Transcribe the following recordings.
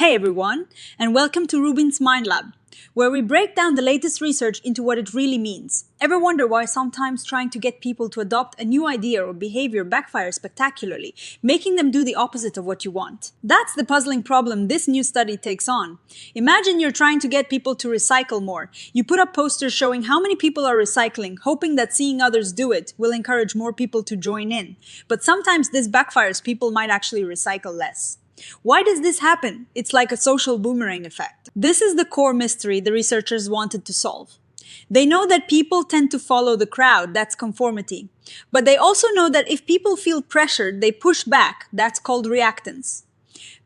Hey everyone, and welcome to RUBIN'S Mind Lab, where we break down the latest research into what it really means. Ever wonder why sometimes trying to get people to adopt a new idea or behavior backfires spectacularly, making them do the opposite of what you want? That's the puzzling problem this new study takes on. Imagine you're trying to get people to recycle more. You put up posters showing how many people are recycling, hoping that seeing others do it will encourage more people to join in. But sometimes this backfires, people might actually recycle less. Why does this happen? It's like a social boomerang effect. This is the core mystery the researchers wanted to solve. They know that people tend to follow the crowd, that's conformity. But they also know that if people feel pressured, they push back, that's called reactance.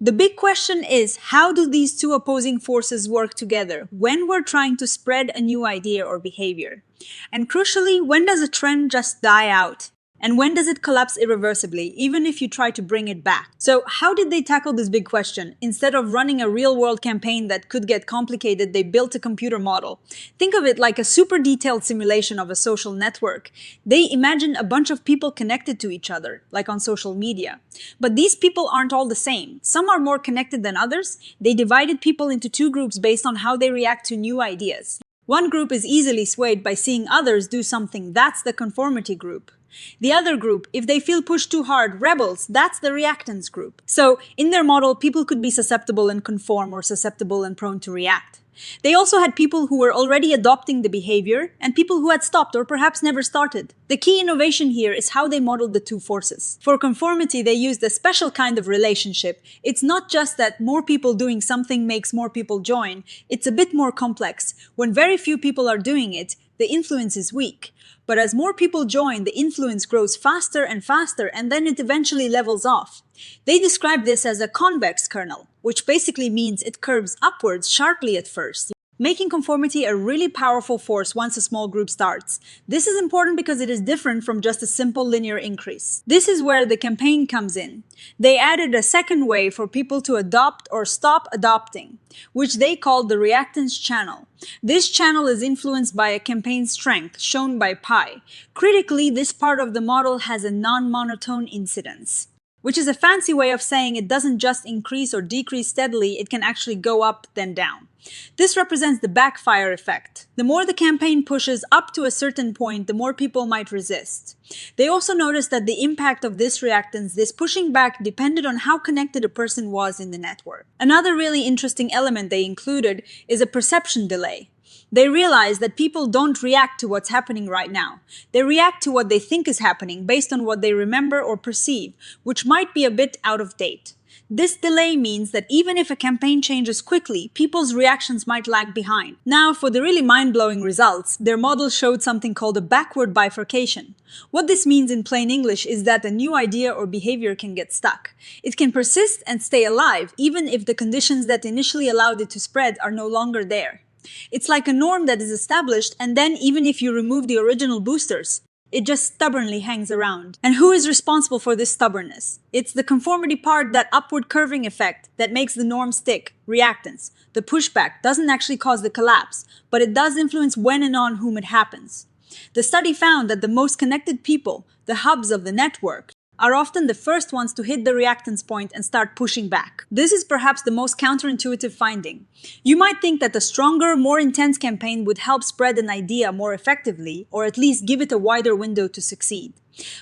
The big question is, how do these two opposing forces work together when we're trying to spread a new idea or behavior? And crucially, when does a trend just die out? And when does it collapse irreversibly, even if you try to bring it back? So how did they tackle this big question? Instead of running a real-world campaign that could get complicated, they built a computer model. Think of it like a super detailed simulation of a social network. They imagined a bunch of people connected to each other, like on social media. But these people aren't all the same. Some are more connected than others. They divided people into two groups based on how they react to new ideas. One group is easily swayed by seeing others do something. That's the conformity group. The other group, if they feel pushed too hard, rebels, that's the reactance group. So, in their model, people could be susceptible and conform, or susceptible and prone to react. They also had people who were already adopting the behavior, and people who had stopped or perhaps never started. The key innovation here is how they modeled the two forces. For conformity, they used a special kind of relationship. It's not just that more people doing something makes more people join. It's a bit more complex. When very few people are doing it, the influence is weak. But as more people join, the influence grows faster and faster, and then it eventually levels off. They describe this as a convex kernel, which basically means it curves upwards sharply at first, making conformity a really powerful force once a small group starts. This is important because it is different from just a simple linear increase. This is where the campaign comes in. They added a second way for people to adopt or stop adopting, which they called the reactance channel. This channel is influenced by a campaign strength, shown by pi. Critically, this part of the model has a non-monotone incidence, which is a fancy way of saying it doesn't just increase or decrease steadily, it can actually go up then down. This represents the backfire effect. The more the campaign pushes up to a certain point, the more people might resist. They also noticed that the impact of this reactance, this pushing back, depended on how connected a person was in the network. Another really interesting element they included is a perception delay. They realize that people don't react to what's happening right now. They react to what they think is happening based on what they remember or perceive, which might be a bit out of date. This delay means that even if a campaign changes quickly, people's reactions might lag behind. Now, for the really mind-blowing results, their model showed something called a backward bifurcation. What this means in plain English is that a new idea or behavior can get stuck. It can persist and stay alive, even if the conditions that initially allowed it to spread are no longer there. It's like a norm that is established, and then even if you remove the original boosters, it just stubbornly hangs around. And who is responsible for this stubbornness? It's the conformity part, that upward curving effect that makes the norm stick, reactance. The pushback doesn't actually cause the collapse, but it does influence when and on whom it happens. The study found that the most connected people, the hubs of the network, are often the first ones to hit the reactance point and start pushing back. This is perhaps the most counterintuitive finding. You might think that a stronger, more intense campaign would help spread an idea more effectively, or at least give it a wider window to succeed.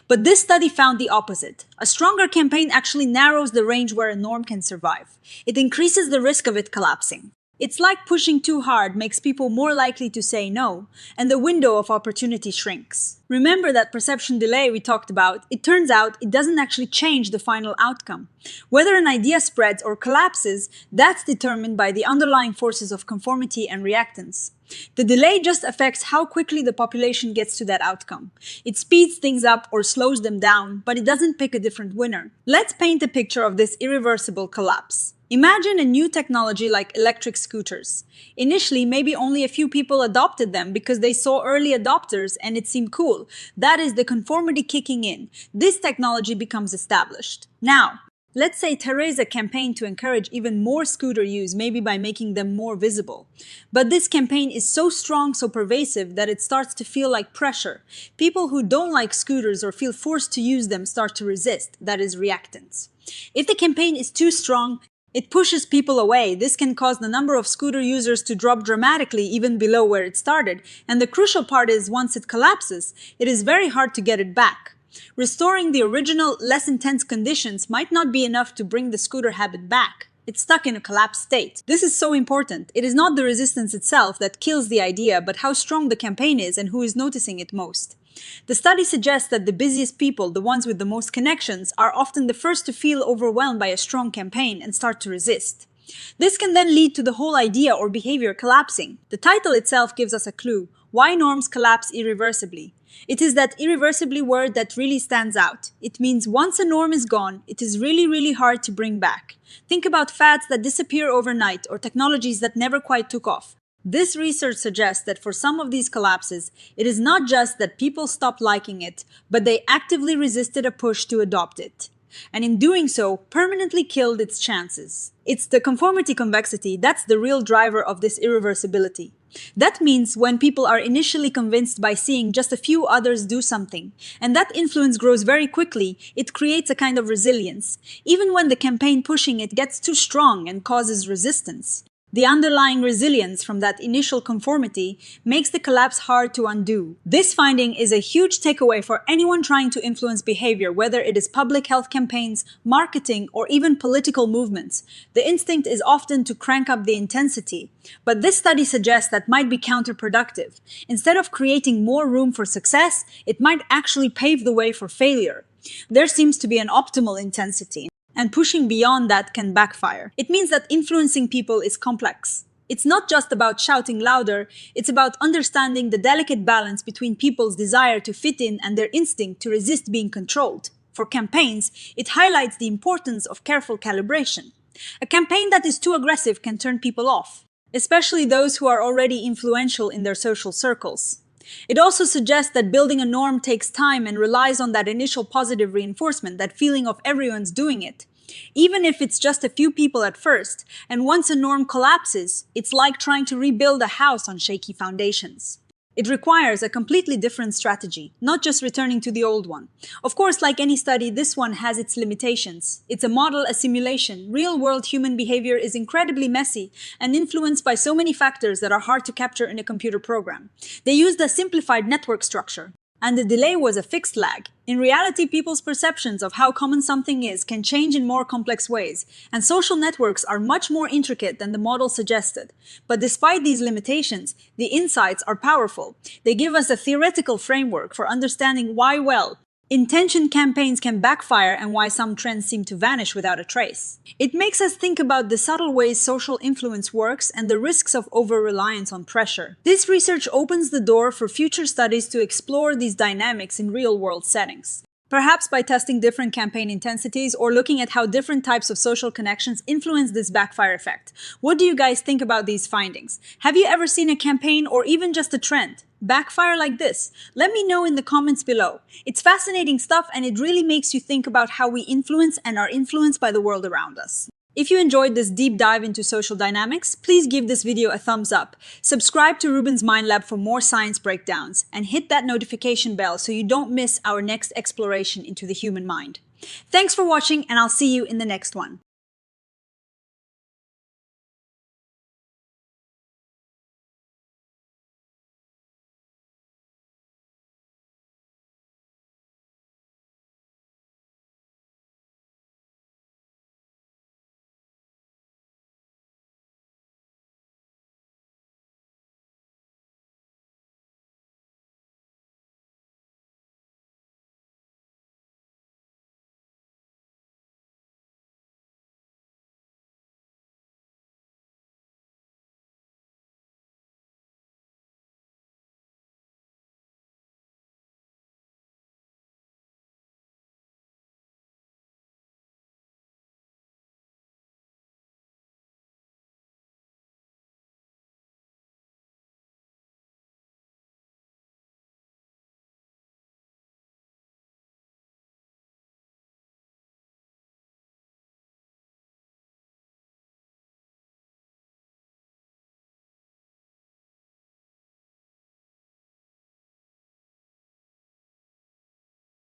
But this study found the opposite. A stronger campaign actually narrows the range where a norm can survive. It increases the risk of it collapsing. It's like pushing too hard makes people more likely to say no, and the window of opportunity shrinks. Remember that perception delay we talked about? It turns out it doesn't actually change the final outcome. Whether an idea spreads or collapses, that's determined by the underlying forces of conformity and reactance. The delay just affects how quickly the population gets to that outcome. It speeds things up or slows them down, but it doesn't pick a different winner. Let's paint a picture of this irreversible collapse. Imagine a new technology like electric scooters. Initially, maybe only a few people adopted them because they saw early adopters and it seemed cool. That is the conformity kicking in. This technology becomes established. Now, let's say there is a campaign to encourage even more scooter use, maybe by making them more visible. But this campaign is so strong, so pervasive, that it starts to feel like pressure. People who don't like scooters or feel forced to use them start to resist. That is reactance. If the campaign is too strong, It pushes people away. This can cause the number of scooter users to drop dramatically even below where it started. And the crucial part is, once it collapses, it is very hard to get it back. Restoring the original, less intense conditions might not be enough to bring the scooter habit back. It's stuck in a collapsed state. This is so important. It is not the resistance itself that kills the idea, but how strong the campaign is and who is noticing it most. The study suggests that the busiest people, the ones with the most connections, are often the first to feel overwhelmed by a strong campaign and start to resist. This can then lead to the whole idea or behavior collapsing. The title itself gives us a clue: why norms collapse irreversibly. It is that irreversibly word that really stands out. It means once a norm is gone, it is really hard to bring back. Think about fads that disappear overnight or technologies that never quite took off. This research suggests that for some of these collapses, it is not just that people stopped liking it, but they actively resisted a push to adopt it. And in doing so, permanently killed its chances. It's the conformity convexity that's the real driver of this irreversibility. That means when people are initially convinced by seeing just a few others do something, and that influence grows very quickly, it creates a kind of resilience, even when the campaign pushing it gets too strong and causes resistance. The underlying resilience from that initial conformity makes the collapse hard to undo. This finding is a huge takeaway for anyone trying to influence behavior, whether it is public health campaigns, marketing, or even political movements. The instinct is often to crank up the intensity, but this study suggests that might be counterproductive. Instead of creating more room for success, it might actually pave the way for failure. There seems to be an optimal intensity, and pushing beyond that can backfire. It means that influencing people is complex. It's not just about shouting louder, it's about understanding the delicate balance between people's desire to fit in and their instinct to resist being controlled. For campaigns, it highlights the importance of careful calibration. A campaign that is too aggressive can turn people off, especially those who are already influential in their social circles. It also suggests that building a norm takes time and relies on that initial positive reinforcement, that feeling of everyone's doing it. Even if it's just a few people at first, and once a norm collapses, it's like trying to rebuild a house on shaky foundations. It requires a completely different strategy, not just returning to the old one. Of course, like any study, this one has its limitations. It's a model, a simulation. Real-world human behavior is incredibly messy and influenced by so many factors that are hard to capture in a computer program. They used a simplified network structure, and the delay was a fixed lag. In reality, people's perceptions of how common something is can change in more complex ways, and social networks are much more intricate than the model suggested. But despite these limitations, the insights are powerful. They give us a theoretical framework for understanding why intention campaigns can backfire and why some trends seem to vanish without a trace. It makes us think about the subtle ways social influence works and the risks of over-reliance on pressure. This research opens the door for future studies to explore these dynamics in real-world settings. Perhaps by testing different campaign intensities or looking at how different types of social connections influence this backfire effect. What do you guys think about these findings? Have you ever seen a campaign or even just a trend backfire like this? Let me know in the comments below. It's fascinating stuff, and it really makes you think about how we influence and are influenced by the world around us. If you enjoyed this deep dive into social dynamics, please give this video a thumbs up, subscribe to RUBIN'S Mind Lab for more science breakdowns, and hit that notification bell so you don't miss our next exploration into the human mind. Thanks for watching, and I'll see you in the next one.